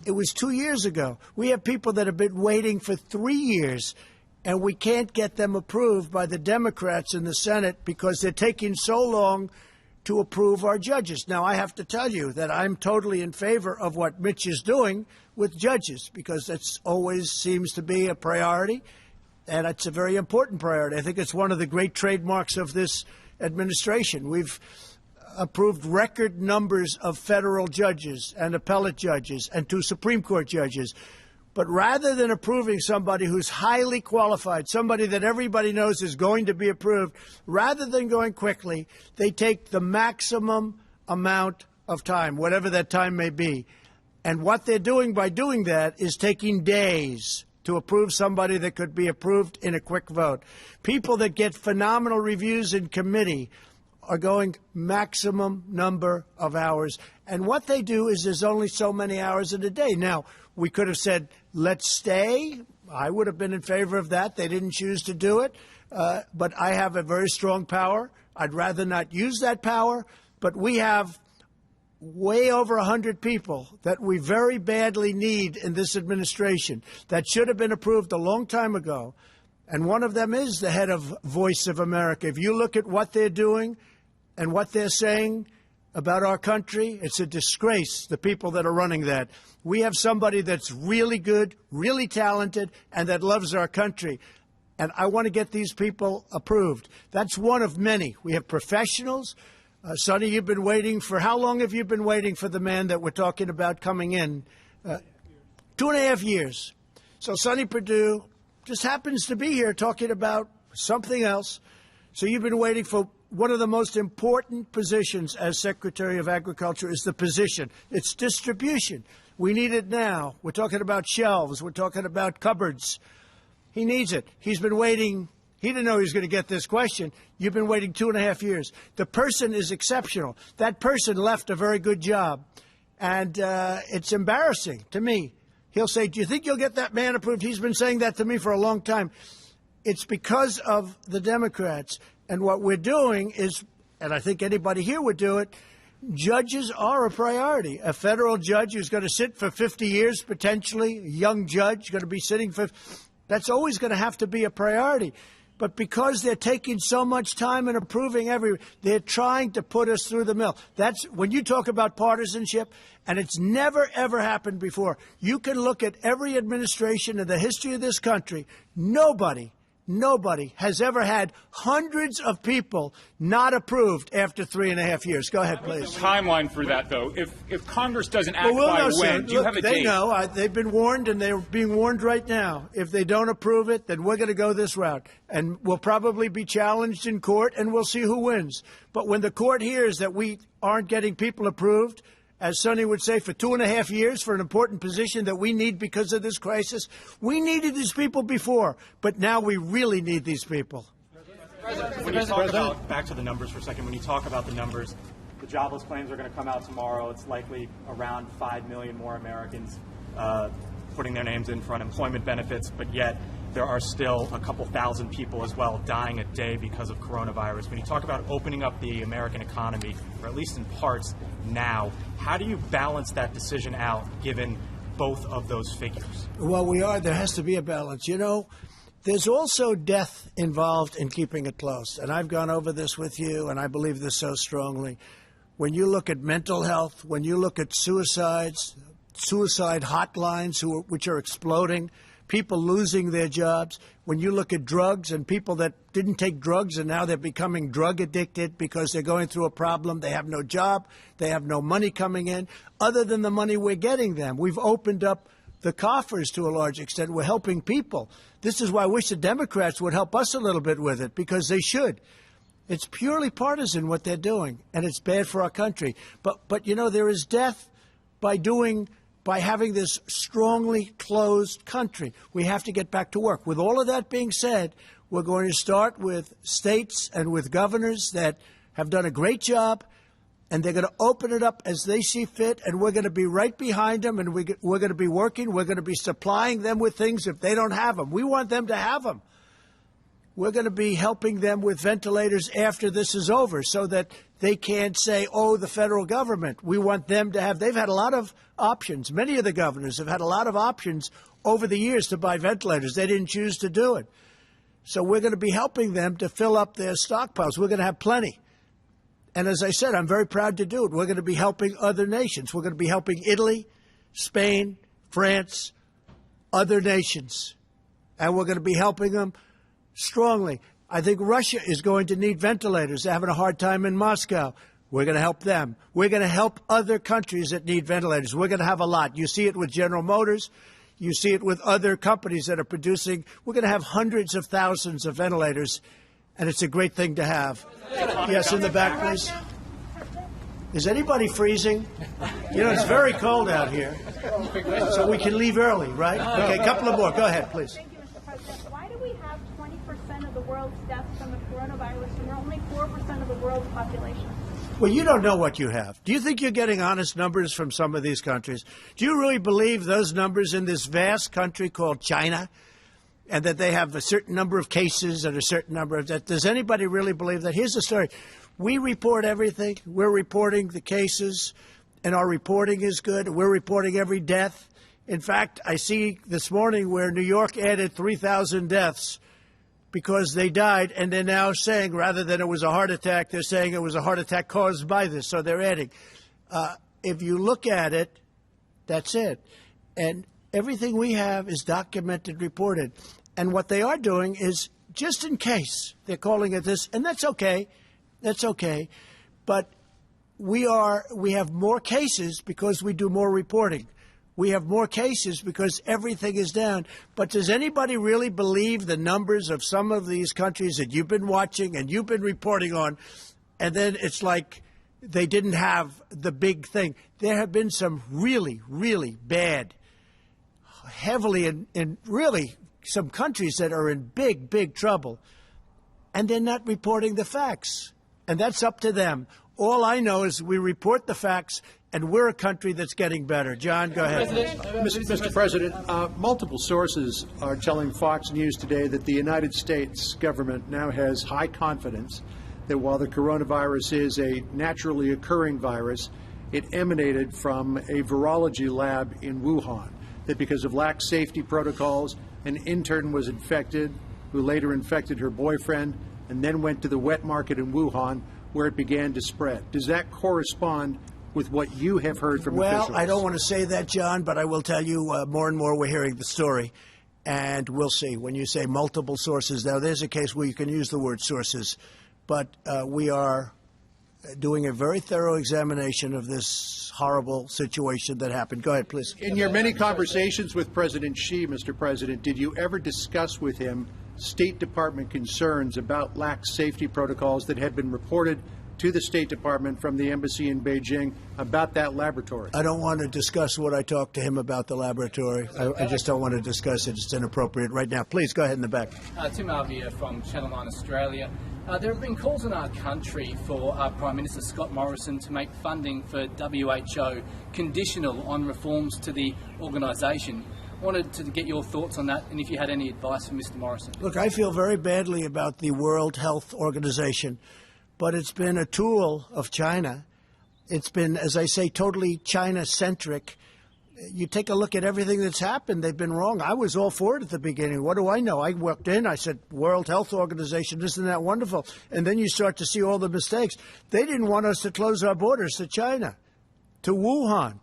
It was 2 years ago. We have people that have been waiting for 3 years, and we can't get them approved by the Democrats in the Senate because they're taking so long to approve our judges. Now, I have to tell you that I'm totally in favor of what Mitch is doing with judges, because that always seems to be a priority, and it's a very important priority. I think it's one of the great trademarks of this administration. We've approved record numbers of federal judges and appellate judges and 2 Supreme Court judges. But rather than approving somebody who's highly qualified, somebody that everybody knows is going to be approved, rather than going quickly, they take the maximum amount of time, whatever that time may be. And what they're doing by doing that is taking days to approve somebody that could be approved in a quick vote. People that get phenomenal reviews in committee are going maximum number of hours. And what they do is there's only so many hours in a day. Now, we could have said, let's stay. I would have been in favor of that. They didn't choose to do it. But I have a very strong power. I'd rather not use that power. But we have way over 100 people that we very badly need in this administration that should have been approved a long time ago. And one of them is the head of Voice of America. If you look at what they're doing and what they're saying about our country, it's a disgrace, the people that are running that. We have somebody that's really good, really talented, and that loves our country. And I want to get these people approved. That's one of many. We have professionals. Sonny, you've been waiting for, how long have you been waiting for the man that we're talking about coming in? 2.5 years. So Sonny Perdue just happens to be here talking about something else. So you've been waiting for one of the most important positions as Secretary of Agriculture is the position. It's distribution. We need it now. We're talking about shelves. We're talking about cupboards. He needs it. He's been waiting. He didn't know he was going to get this question. You've been waiting 2.5 years. The person is exceptional. That person left a very good job. And it's embarrassing to me. He'll say, do you think you'll get that man approved? He's been saying that to me for a long time. It's because of the Democrats. And what we're doing is, and I think anybody here would do it, judges are a priority. A federal judge who's going to sit for 50 years, potentially, a young judge going to be sitting for, that's always going to have to be a priority. But because they're taking so much time and approving they're trying to put us through the mill. That's when you talk about partisanship, and it's never, ever happened before. You can look at every administration in the history of this country. Nobody has ever had hundreds of people not approved after 3.5 years. Go ahead, please. Timeline for that, though. If Congress doesn't act by when, do you have a date? They know. They've been warned, and they're being warned right now. If they don't approve it, then we're going to go this route. And we'll probably be challenged in court, and we'll see who wins. But when the court hears that we aren't getting people approved, as Sonny would say, for 2.5 years for an important position that we need because of this crisis. We needed these people before, but now we really need these people. When you talk about, back to the numbers for a second, when you talk about the numbers, the jobless claims are going to come out tomorrow. It's likely around 5 million more Americans putting their names in for unemployment benefits, but yet there are still a couple thousand people as well dying a day because of coronavirus. When you talk about opening up the American economy, or at least in parts now, how do you balance that decision out given both of those figures? Well, there has to be a balance. You know, there's also death involved in keeping it close. And I've gone over this with you, and I believe this so strongly. When you look at mental health, when you look at suicides, suicide hotlines which are exploding, people losing their jobs, when you look at drugs and people that didn't take drugs and now they're becoming drug addicted because they're going through a problem, they have no job, they have no money coming in, other than the money we're getting them. We've opened up the coffers to a large extent. We're helping people. This is why I wish the Democrats would help us a little bit with it, because they should. It's purely partisan what they're doing, and it's bad for our country. But you know, there is death by having this strongly closed country. We have to get back to work. With all of that being said, we're going to start with states and with governors that have done a great job, and they're going to open it up as they see fit, and we're going to be right behind them, and we're going to be working. We're going to be supplying them with things if they don't have them. We want them to have them. We're going to be helping them with ventilators after this is over so that they can't say, oh, the federal government. We want them to have. They've had a lot of options. Many of the governors have had a lot of options over the years to buy ventilators. They didn't choose to do it. So we're going to be helping them to fill up their stockpiles. We're going to have plenty. And as I said, I'm very proud to do it. We're going to be helping other nations. We're going to be helping Italy, Spain, France, other nations. And we're going to be helping them strongly. I think Russia is going to need ventilators. They're having a hard time in Moscow. We're going to help them. We're going to help other countries that need ventilators. We're going to have a lot. You see it with General Motors. You see it with other companies that are producing. We're going to have hundreds of thousands of ventilators, and it's a great thing to have. Yes, in the back, please. Is anybody freezing? You know, it's very cold out here, so we can leave early, right? Okay, a couple of more. Go ahead, please. Thank you, Mr. President. Why do we have 20% of the world's deaths from the coronavirus and we're only 4% of the world's population? Well, you don't know what you have. Do you think you're getting honest numbers from some of these countries? Do you really believe those numbers in this vast country called China, and that they have a certain number of cases and a certain number of deaths? Does anybody really believe that? Here's the story. We report everything. We're reporting the cases, and our reporting is good. We're reporting every death. In fact, I see this morning where New York added 3,000 deaths because they died, and they're now saying, rather than it was a heart attack, they're saying it was a heart attack caused by this. So they're adding. If you look at it, that's it. And everything we have is documented, reported. And what they are doing is, just in case, they're calling it this, and that's okay. That's okay. But we have more cases because we do more reporting. We have more cases because everything is down. But does anybody really believe the numbers of some of these countries that you've been watching and you've been reporting on, and then it's like they didn't have the big thing? There have been some really, really bad, heavily in really some countries that are in big, big trouble, and they're not reporting the facts. And that's up to them. All I know is we report the facts, and we're a country that's getting better. John, go ahead. Mr. President, multiple sources are telling Fox News today that the United States government now has high confidence that while the coronavirus is a naturally occurring virus, it emanated from a virology lab in Wuhan, that because of lax safety protocols, an intern was infected, who later infected her boyfriend, and then went to the wet market in Wuhan, where it began to spread. Does that correspond with what you have heard from officials? Well, I don't want to say that, John, but I will tell you more and more we're hearing the story, and we'll see. When you say multiple sources, now there's a case where you can use the word sources, but we are doing a very thorough examination of this horrible situation that happened. Go ahead, please. In your many conversations with President Xi, Mr. President, did you ever discuss with him State Department concerns about lax safety protocols that had been reported to the State Department from the embassy in Beijing about that laboratory? I don't want to discuss what I talked to him about the laboratory. I just don't want to discuss it. It's inappropriate right now. Please go ahead in the back. Tim Arvia from Channel 9 Australia. There have been calls in our country for Prime Minister Scott Morrison to make funding for WHO conditional on reforms to the organisation. Wanted to get your thoughts on that, and if you had any advice for Mr. Morrison. Look, I feel very badly about the World Health Organization, but it's been a tool of China. It's been, as I say, totally China-centric. You take a look at everything that's happened, they've been wrong. I was all for it at the beginning. What do I know? I walked in, I said, World Health Organization, isn't that wonderful? And then you start to see all the mistakes. They didn't want us to close our borders to China, to Wuhan.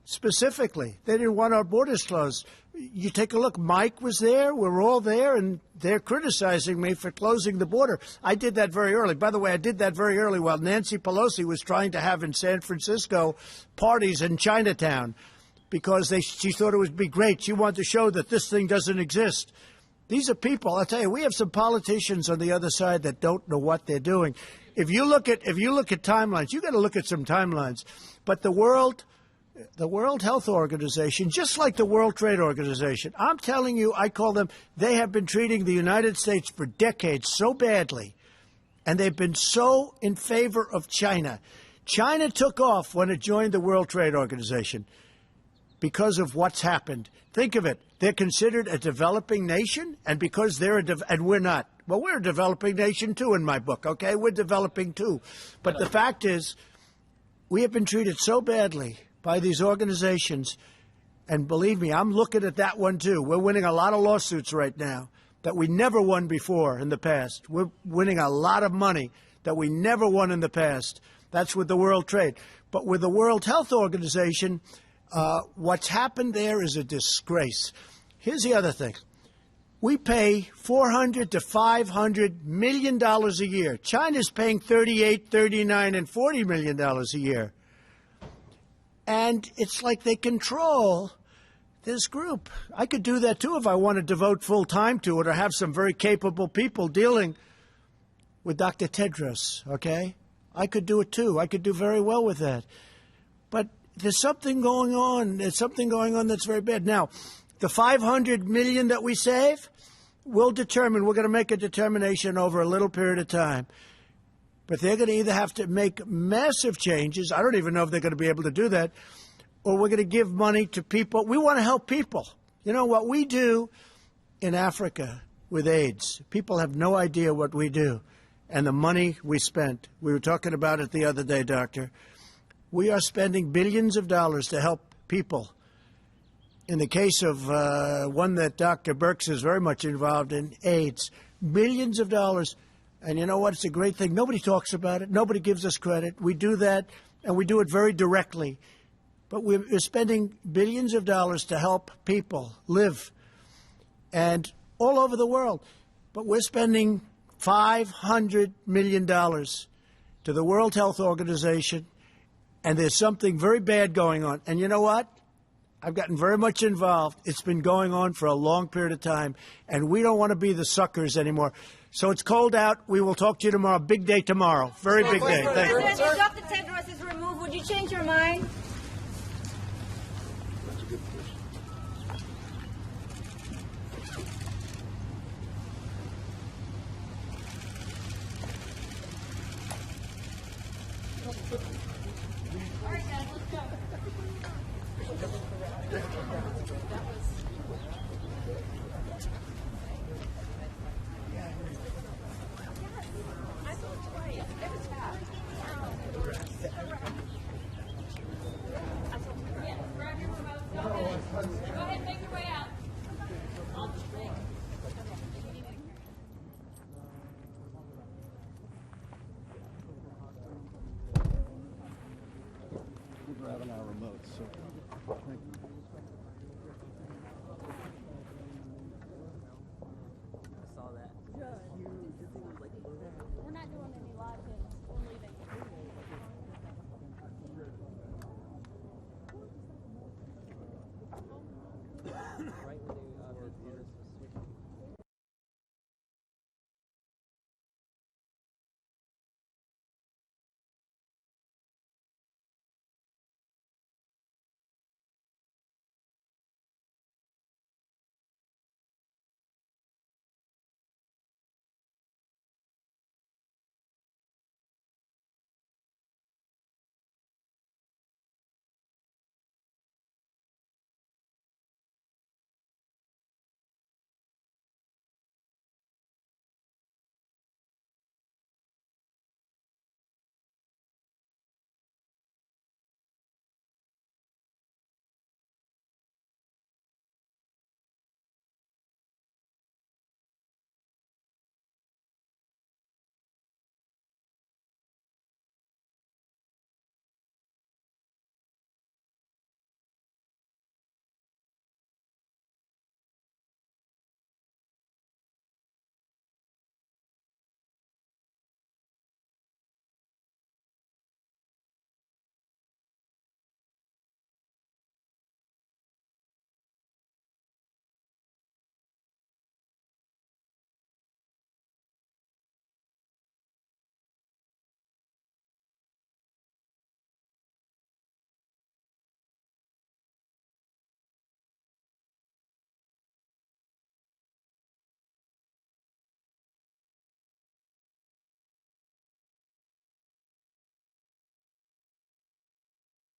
Specifically, they didn't want our borders closed. You take a look, Mike was there, we're all there, and they're criticizing me for closing the border. I did that very early. By the way, I did that very early while Nancy Pelosi was trying to have in San Francisco parties in Chinatown because she thought it would be great. She wanted to show that this thing doesn't exist. These are people, I'll tell you, we have some politicians on the other side that don't know what they're doing. If you look at timelines, you got to look at some timelines. But the World Health Organization, just like the World Trade Organization, I'm telling you, I call them, they have been treating the United States for decades so badly, and they've been so in favor of China. China took off when it joined the World Trade Organization because of what's happened. Think of it. They're considered a developing nation, and because they're and we're not. Well, we're a developing nation, too, in my book, okay? We're developing, too. But the fact is, we have been treated so badly by these organizations, and believe me, I'm looking at that one too. We're winning a lot of lawsuits right now that we never won before in the past. We're winning a lot of money that we never won in the past. That's with the World Trade. But with the World Health Organization, what's happened there is a disgrace. Here's the other thing. We pay $400 to $500 million a year. China's paying $38, $39, and $40 million a year. And it's like they control this group. I could do that, too, if I want to devote full time to it or have some very capable people dealing with Dr. Tedros, okay? I could do it, too. I could do very well with that. But there's something going on. There's something going on that's very bad. Now, the $500 million that we save, we're going to make a determination over a little period of time. But they're going to either have to make massive changes. I don't even know if they're going to be able to do that. Or we're going to give money to people. We want to help people. You know what we do in Africa with AIDS? People have no idea what we do and the money we spent. We were talking about it the other day, Doctor. We are spending billions of dollars to help people. In the case of one that Dr. Birx is very much involved in, AIDS, billions of dollars. And you know what? It's a great thing. Nobody talks about it. Nobody gives us credit. We do that, and we do it very directly. But we're spending billions of dollars to help people live, and all over the world. But we're spending $500 million to the World Health Organization, and there's something very bad going on. And you know what? I've gotten very much involved. It's been going on for a long period of time, and we don't want to be the suckers anymore. So it's cold out. We will talk to you tomorrow. Big day tomorrow. Very big day. Thank you. President, if Dr. Tedros is removed, would you change your mind? That's a good question. All right, guys, let's go. Go ahead, make your way out. We're grabbing our remotes, so thank you. I saw that. We're not doing any live things. We're leaving. Right when they